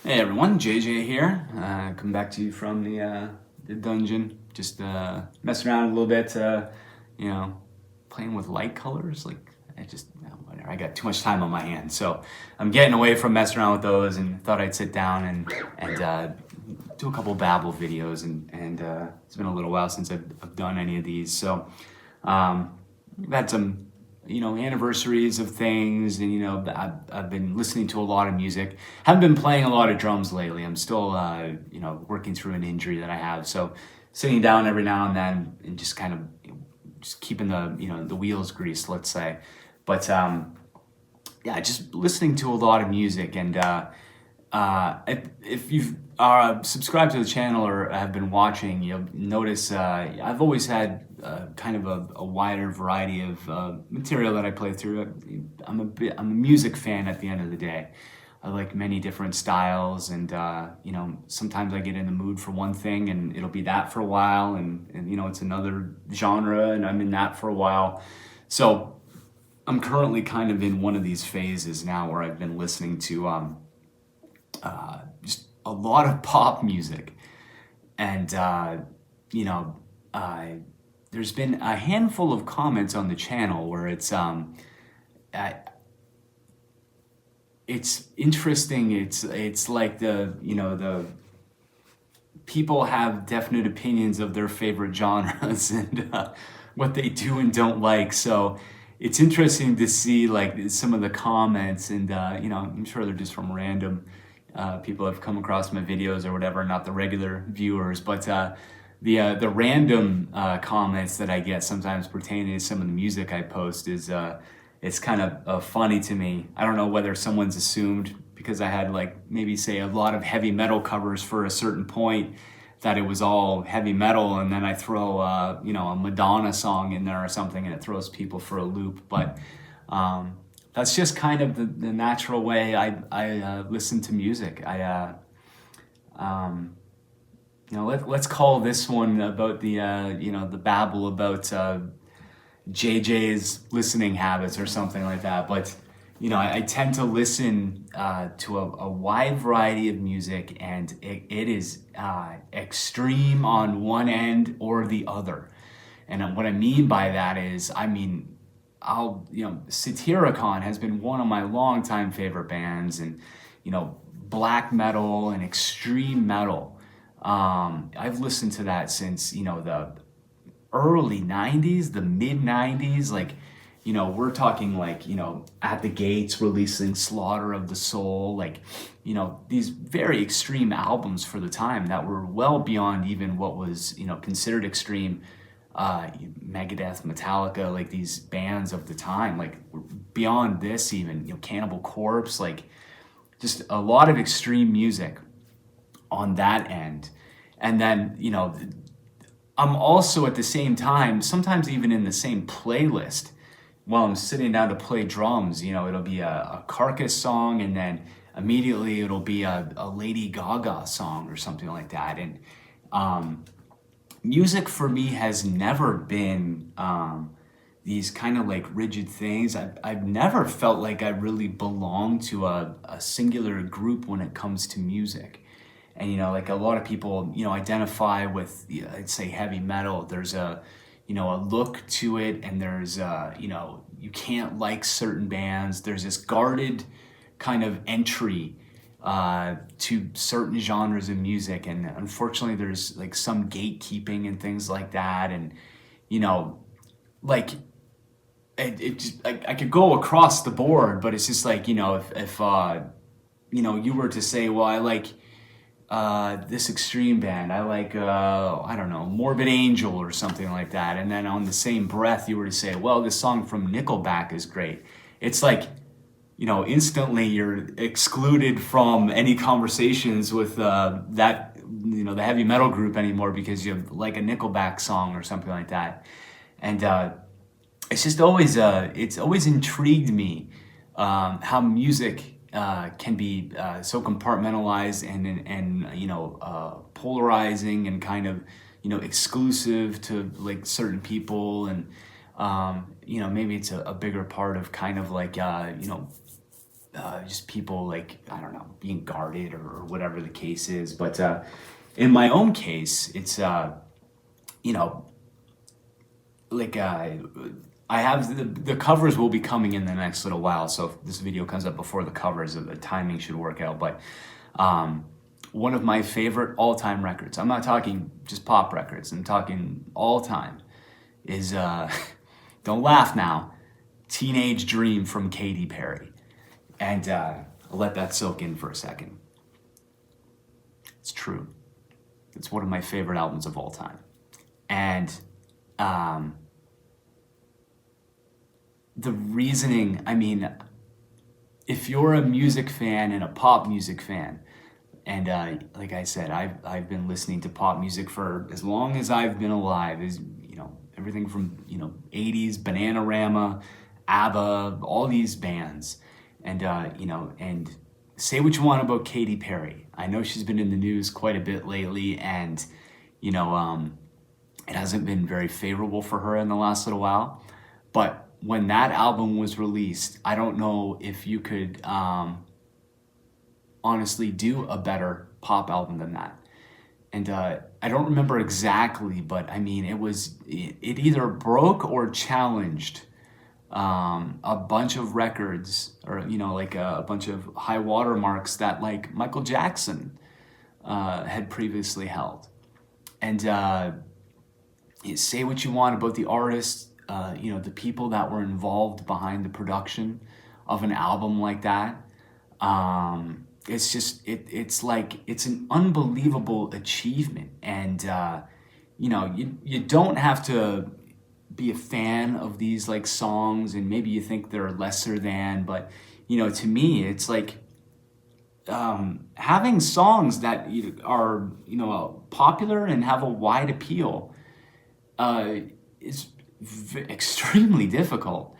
Hey everyone, JJ here. Coming back to you from the dungeon. Just messing around a little bit, you know, playing with light colors. Like whatever. I got too much time on my hands, so I'm getting away from messing around with those, and thought I'd sit down and do a couple Babble videos. And it's been a little while since I've done any of these, so I've had some anniversaries of things, and I've been listening to a lot of music. Haven't been playing a lot of drums lately. I'm still working through an injury that I have, so sitting down every now and then and just kind of just keeping the wheels greased, let's say. But yeah, just listening to a lot of music. And if you've subscribed to the channel or have been watching, you'll notice I've always had kind of a wider variety of material that I play through. I'm a music fan at the end of the day. I like many different styles, and sometimes I get in the mood for one thing and it'll be that for a while, and it's another genre and I'm in that for a while. So I'm currently kind of in one of these phases now where I've been listening to just a lot of pop music. And there's been a handful of comments on the channel where it's interesting. It's like the people have definite opinions of their favorite genres and what they do and don't like. So it's interesting to see like some of the comments, and I'm sure they're just from random people have come across my videos or whatever, not the regular viewers, but the random comments that I get sometimes pertaining to some of the music I post is it's kind of funny to me. I don't know whether someone's assumed because I had maybe say a lot of heavy metal covers for a certain point that it was all heavy metal, and then I throw a Madonna song in there or something and it throws people for a loop. But that's just kind of the natural way I listen to music. Let's call this one about the babble about JJ's listening habits or something like that. But I tend to listen to a wide variety of music, and it is extreme on one end or the other. And what I mean by that is, Satyricon has been one of my longtime favorite bands, and black metal and extreme metal. I've listened to that since the early 90s, the mid 90s. We're talking At the Gates releasing Slaughter of the Soul, these very extreme albums for the time that were well beyond even what was considered extreme. Megadeth, Metallica, these bands of the time, beyond this even, Cannibal Corpse, just a lot of extreme music on that end. And then, I'm also at the same time, sometimes even in the same playlist, while I'm sitting down to play drums, it'll be a Carcass song, and then immediately it'll be a Lady Gaga song or something like that. And music for me has never been these kind of rigid things. I've never felt like I really belong to a singular group when it comes to music. And a lot of people identify with I'd say heavy metal. There's a look to it, and there's you can't like certain bands. There's this guarded kind of entry to certain genres of music, and unfortunately there's some gatekeeping and things like that. And I could go across the board, but it's just if you were to say, well, I like this extreme band, I like I don't know, Morbid Angel or something like that, and then on the same breath you were to say, well, this song from Nickelback is great, it's instantly you're excluded from any conversations with that the heavy metal group anymore because you like a Nickelback song or something like that. And it's just always it's always intrigued me how music can be so compartmentalized and polarizing and kind of exclusive to certain people. And maybe it's a bigger part of kind of just people like, I don't know, being guarded or whatever the case is. But in my own case, it's, you know, like I have the covers will be coming in the next little while. So if this video comes up before the covers, the timing should work out. But one of my favorite all-time records, I'm not talking just pop records, I'm talking all-time, is, don't laugh now, Teenage Dream from Katy Perry. And I'll let that soak in for a second. It's true. It's one of my favorite albums of all time. And the reasoning, I mean, if you're a music fan and a pop music fan, and like I said, I've been listening to pop music for as long as I've been alive, is, you know, everything from, you know, 80s, Bananarama, ABBA, all these bands. And, you know, and say what you want about Katy Perry. I know she's been in the news quite a bit lately, and, you know, it hasn't been very favorable for her in the last little while. But when that album was released, I don't know if you could honestly do a better pop album than that. And I don't remember exactly, but I mean, it either broke or challenged a bunch of records, or, you know, like a bunch of high water marks that like Michael Jackson had previously held. And say what you want about the artists, you know, the people that were involved behind the production of an album like that. It's just, it's like, it's an unbelievable achievement. And, you know, you don't have to be a fan of these like songs, and maybe you think they're lesser than, but, you know, to me, it's like, having songs that are, you know, popular and have a wide appeal, is extremely difficult.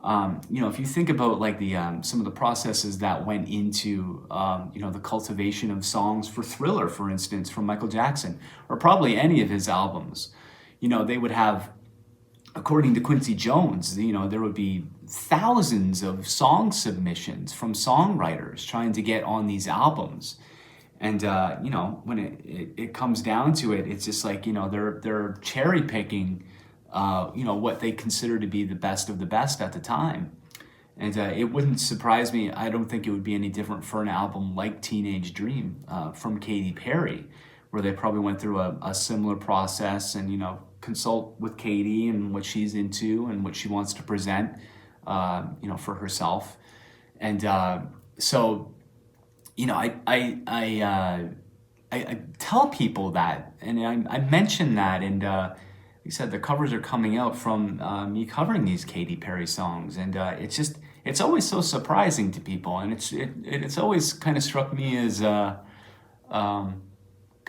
You know, if you think about like the some of the processes that went into you know, the cultivation of songs for Thriller, for instance, from Michael Jackson, or probably any of his albums, you know, they would have, according to Quincy Jones, you know, there would be thousands of song submissions from songwriters trying to get on these albums. And you know, when it comes down to it, it's just like, you know, they're cherry picking, you know, what they consider to be the best of the best at the time. And it wouldn't surprise me, I don't think it would be any different for an album like Teenage Dream from Katy Perry, where they probably went through a similar process and, you know, consult with Katy and what she's into and what she wants to present, you know, for herself. And so, you know, I tell people that, and I mention that, and like I said, the covers are coming out from me covering these Katy Perry songs, and it's just, it's always so surprising to people, and it's always kind of struck me as kind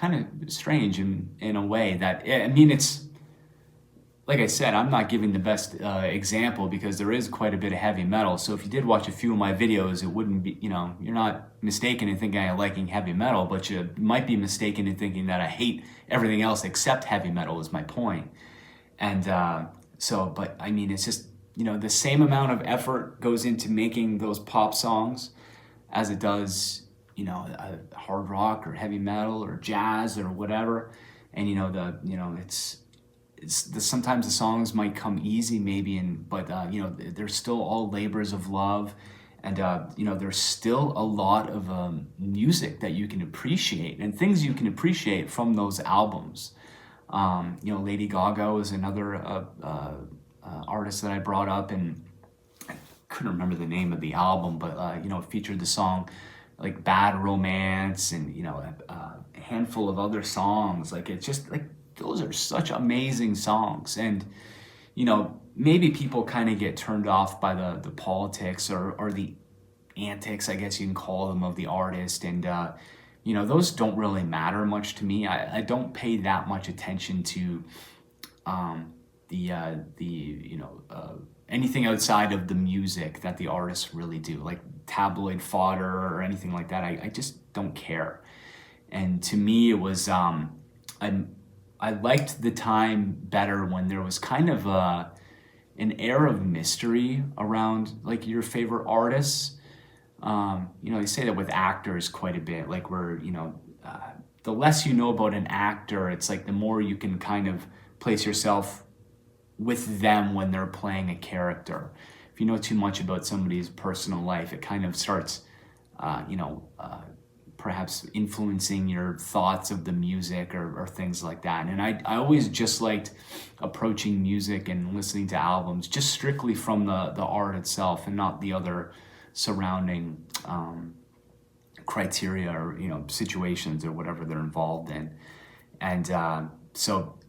of strange in a way that, I mean, it's, like I said, I'm not giving the best example, because there is quite a bit of heavy metal. So if you did watch a few of my videos, it wouldn't be, you know, you're not mistaken in thinking I liking heavy metal, but you might be mistaken in thinking that I hate everything else except heavy metal, is my point. And so, but I mean, it's just, you know, the same amount of effort goes into making those pop songs as it does, you know, hard rock or heavy metal or jazz or whatever. And, you know, it's sometimes the songs might come easy maybe, but you know, they're still all labors of love. And you know, there's still a lot of music that you can appreciate, and things you can appreciate from those albums. You know, Lady Gaga is another artist that I brought up, and I couldn't remember the name of the album, but you know, it featured the song like Bad Romance, and, you know, a handful of other songs. Like, it's just like, those are such amazing songs. And, you know, maybe people kind of get turned off by the politics or the antics, I guess you can call them, of the artist. And, you know, those don't really matter much to me. I don't pay that much attention to you know, anything outside of the music that the artists really do, like tabloid fodder or anything like that. I just don't care. And to me, it was, I liked the time better when there was kind of an air of mystery around like your favorite artists. They say that with actors quite a bit, like the less you know about an actor, it's like the more you can kind of place yourself with them when they're playing a character. If you know too much about somebody's personal life, it kind of starts, uh, you know, uh, perhaps influencing your thoughts of the music or things like that. And I always just liked approaching music and listening to albums just strictly from the art itself and not the other surrounding criteria or situations or whatever they're involved in. And so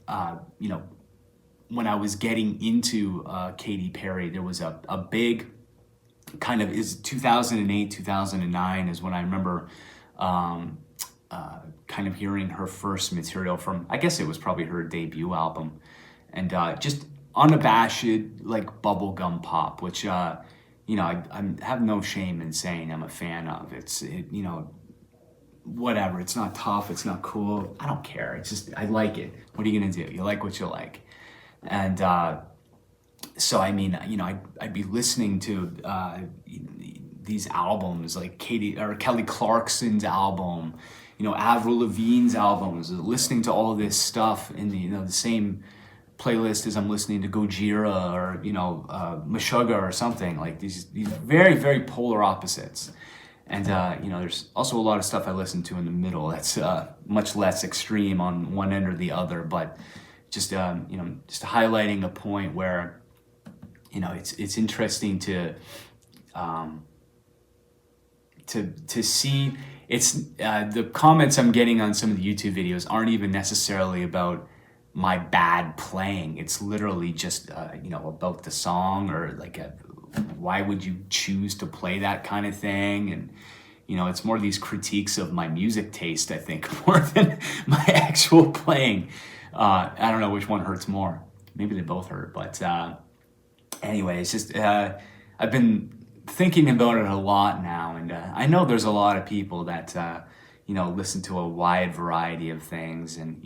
when I was getting into Katy Perry, there was a big kind of is 2008, 2009 is when I remember kind of hearing her first material from, I guess it was probably her debut album, and just unabashed like bubblegum pop, which I have no shame in saying I'm a fan of. Whatever. It's not tough. It's not cool. I don't care. It's just I like it. What are you gonna do? You like what you like, and so I mean, I'd be listening to these albums like Kelly Clarkson's album, Avril Lavigne's albums, listening to all this stuff in the same playlist as I'm listening to Gojira or Meshuggah or something, like these very, very polar opposites. And there's also a lot of stuff I listen to in the middle that's much less extreme on one end or the other, but just just highlighting a point where it's interesting to see. It's the comments I'm getting on some of the YouTube videos aren't even necessarily about my bad playing. It's literally just about the song, or like why would you choose to play that kind of thing. And it's more these critiques of my music taste, I think, more than my actual playing. I don't know which one hurts more. Maybe they both hurt, but anyway, it's just I've been thinking about it a lot now, and I know there's a lot of people that listen to a wide variety of things, and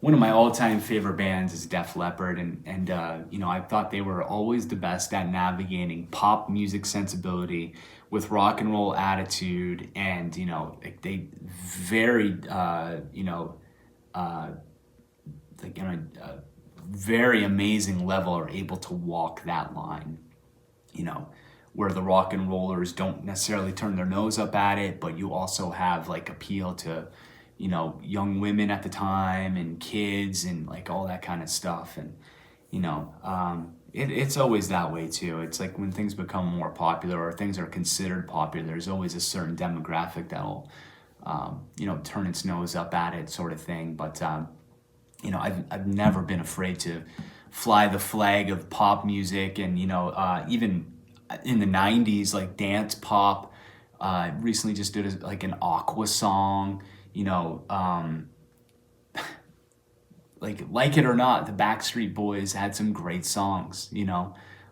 one of my all-time favorite bands is Def Leppard, and I thought they were always the best at navigating pop music sensibility with rock and roll attitude, and they very like on a very amazing level are able to walk that line, where the rock and rollers don't necessarily turn their nose up at it, but you also have like appeal to young women at the time and kids and like all that kind of stuff. And it's always that way too. It's like when things become more popular or things are considered popular, there's always a certain demographic that'll turn its nose up at it, sort of thing. But I've never been afraid to fly the flag of pop music, and even in the 90s, like dance pop. Recently just did like an Aqua song, like it or not, the Backstreet Boys had some great songs,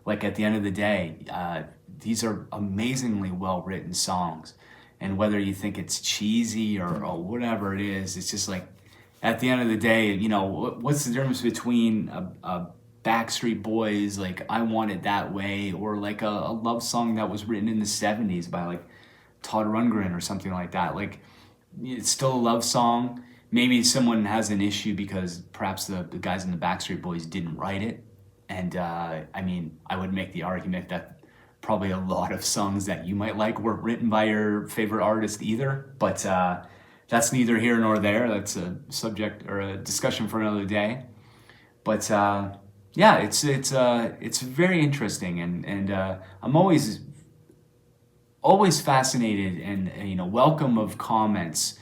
like at the end of the day, these are amazingly well-written songs. And whether you think it's cheesy or whatever it is, it's just like, at the end of the day, what's the difference between a Backstreet Boys, like I Want It That Way, or like a love song that was written in the 70s by like Todd Rundgren or something like that? Like, it's still a love song. Maybe someone has an issue because perhaps the guys in the Backstreet Boys didn't write it. And I would make the argument that probably a lot of songs that you might like weren't written by your favorite artist either. But that's neither here nor there. That's a subject or a discussion for another day. But yeah, it's very interesting, and I'm always fascinated and welcome of comments,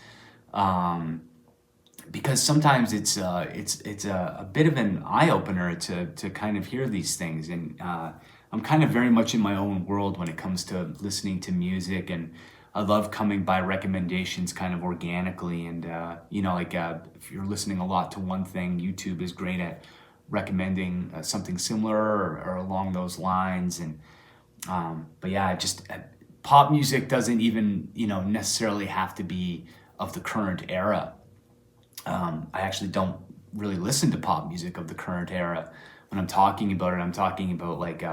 because sometimes it's a bit of an eye opener to kind of hear these things, and I'm kind of very much in my own world when it comes to listening to music, and I love coming by recommendations kind of organically, and if you're listening a lot to one thing, YouTube is great at recommending something similar or along those lines. And but yeah, pop music doesn't even necessarily have to be of the current era. I actually don't really listen to pop music of the current era. When I'm talking about it, I'm talking about like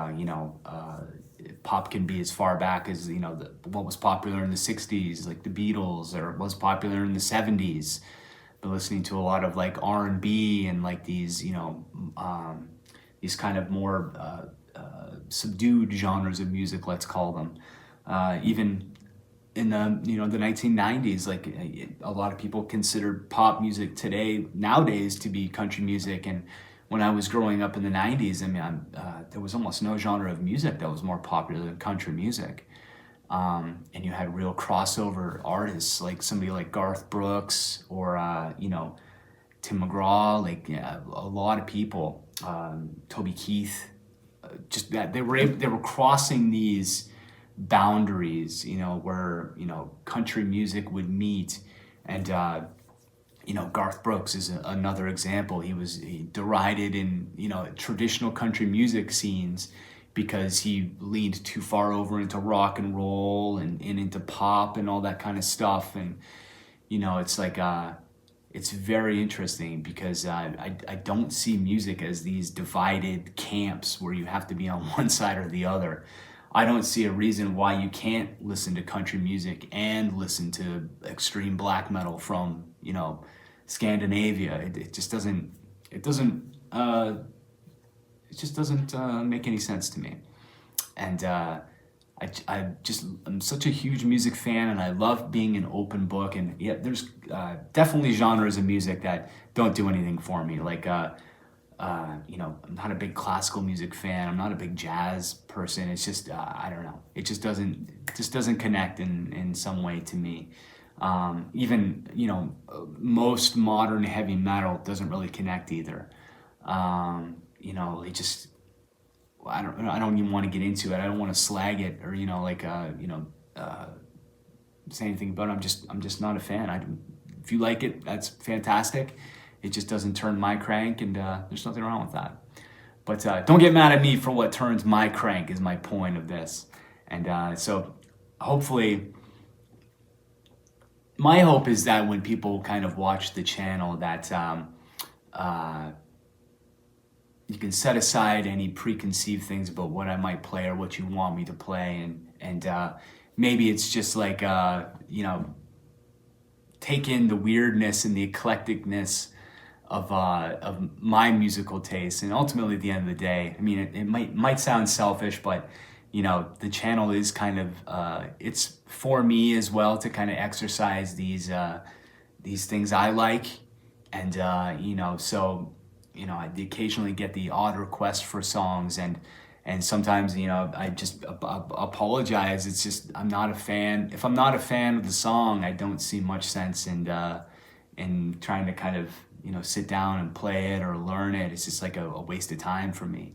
pop can be as far back as, what was popular in the 60s, like the Beatles, or was popular in the 70s. Been listening to a lot of like R&B and like these, these kind of more subdued genres of music, let's call them. Even in the 1990s, like a lot of people considered pop music nowadays to be country music. And when I was growing up in the 90s, I mean, there was almost no genre of music that was more popular than country music. And you had real crossover artists, like somebody like Garth Brooks or Tim McGraw, like a lot of people, Toby Keith, just that they were crossing these boundaries, where country music would meet. And Garth Brooks is another example. He derided in traditional country music scenes because he leaned too far over into rock and roll and into pop and all that kind of stuff. And it's like it's very interesting because I don't see music as these divided camps where you have to be on one side or the other. I don't see a reason why you can't listen to country music and listen to extreme black metal from, Scandinavia. It just doesn't make any sense to me. And I'm such a huge music fan, and I love being an open book. And yeah, there's definitely genres of music that don't do anything for me. Like, I'm not a big classical music fan. I'm not a big jazz person. It's just, I don't know. It just doesn't connect in some way to me. Even, most modern heavy metal doesn't really connect either. It just, I don't even want to get into it. I don't want to slag it or, say anything about it. I'm just not a fan. If you like it, that's fantastic. It just doesn't turn my crank, and there's nothing wrong with that. But don't get mad at me for what turns my crank is my point of this. And so hopefully, my hope is that when people kind of watch the channel that you can set aside any preconceived things about what I might play or what you want me to play. And maybe it's just like, take in the weirdness and the eclecticness of my musical taste. And ultimately, at the end of the day, I mean, it might sound selfish, but the channel is kind of it's for me as well to kind of exercise these things I like, and so I occasionally get the odd request for songs, and sometimes I just apologize. It's just I'm not a fan. If I'm not a fan of the song, I don't see much sense in trying to kind of sit down and play it or learn it. It's just like a waste of time for me.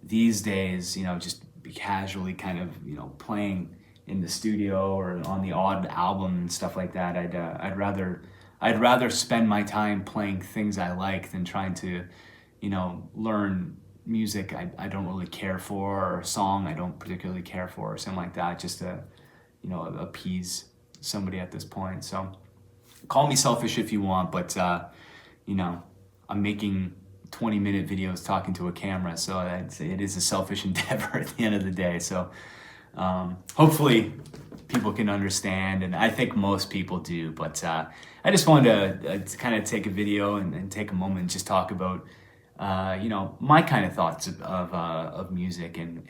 These days, just be casually kind of playing in the studio or on the odd album and stuff like that. I'd rather spend my time playing things I like than trying to learn music I don't really care for, or a song I don't particularly care for, or something like that, just to appease somebody at this point. So call me selfish if you want, but I'm making 20-minute videos talking to a camera, so I'd say it is a selfish endeavor at the end of the day. So hopefully people can understand, and I think most people do. But I just wanted to kind of take a video and take a moment and just talk about my kind of thoughts of music and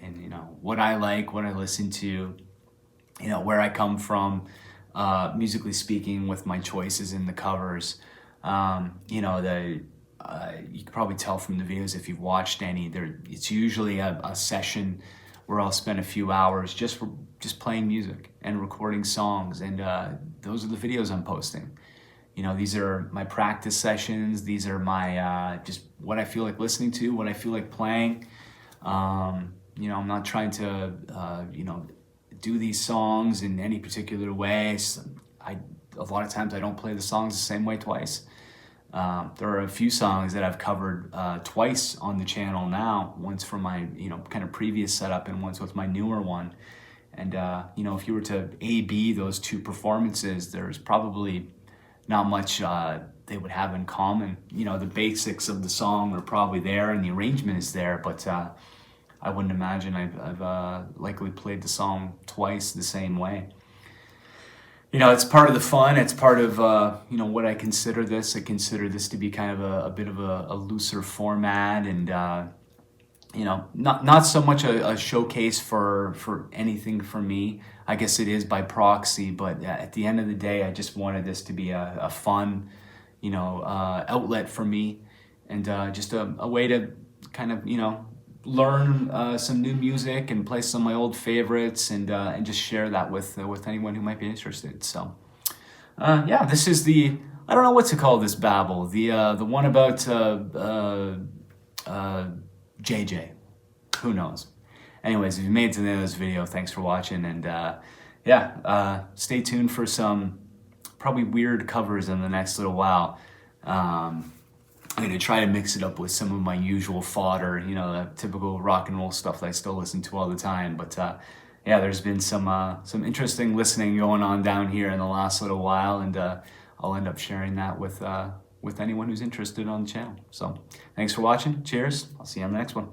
what I like, what I listen to, where I come from, musically speaking, with my choices in the covers. You can probably tell from the videos if you've watched any. It's usually a session where I'll spend a few hours just playing music and recording songs, and those are the videos I'm posting. These are my practice sessions. These are my just what I feel like listening to, what I feel like playing. I'm not trying to do these songs in any particular way. A lot of times I don't play the songs the same way twice. There are a few songs that I've covered twice on the channel now, once from my kind of previous setup and once with my newer one. And if you were to A/B those two performances, there's probably not much they would have in common. The basics of the song are probably there and the arrangement is there, but I wouldn't imagine I've likely played the song twice the same way. It's part of the fun. It's part of what I consider this. I consider this to be kind of a bit of a looser format, and not so much a showcase for anything for me. I guess it is by proxy, but at the end of the day, I just wanted this to be a fun, outlet for me, and just a way to kind of learn some new music and play some of my old favorites, and just share that with anyone who might be interested. So this is I don't know what to call this babble, the one about JJ. Who knows? Anyways, if you made it to the end of this video, thanks for watching, and stay tuned for some probably weird covers in the next little while. I'm going to try to mix it up with some of my usual fodder, the typical rock and roll stuff that I still listen to all the time. But there's been some interesting listening going on down here in the last little while, and I'll end up sharing that with anyone who's interested on the channel. So thanks for watching. Cheers. I'll see you on the next one.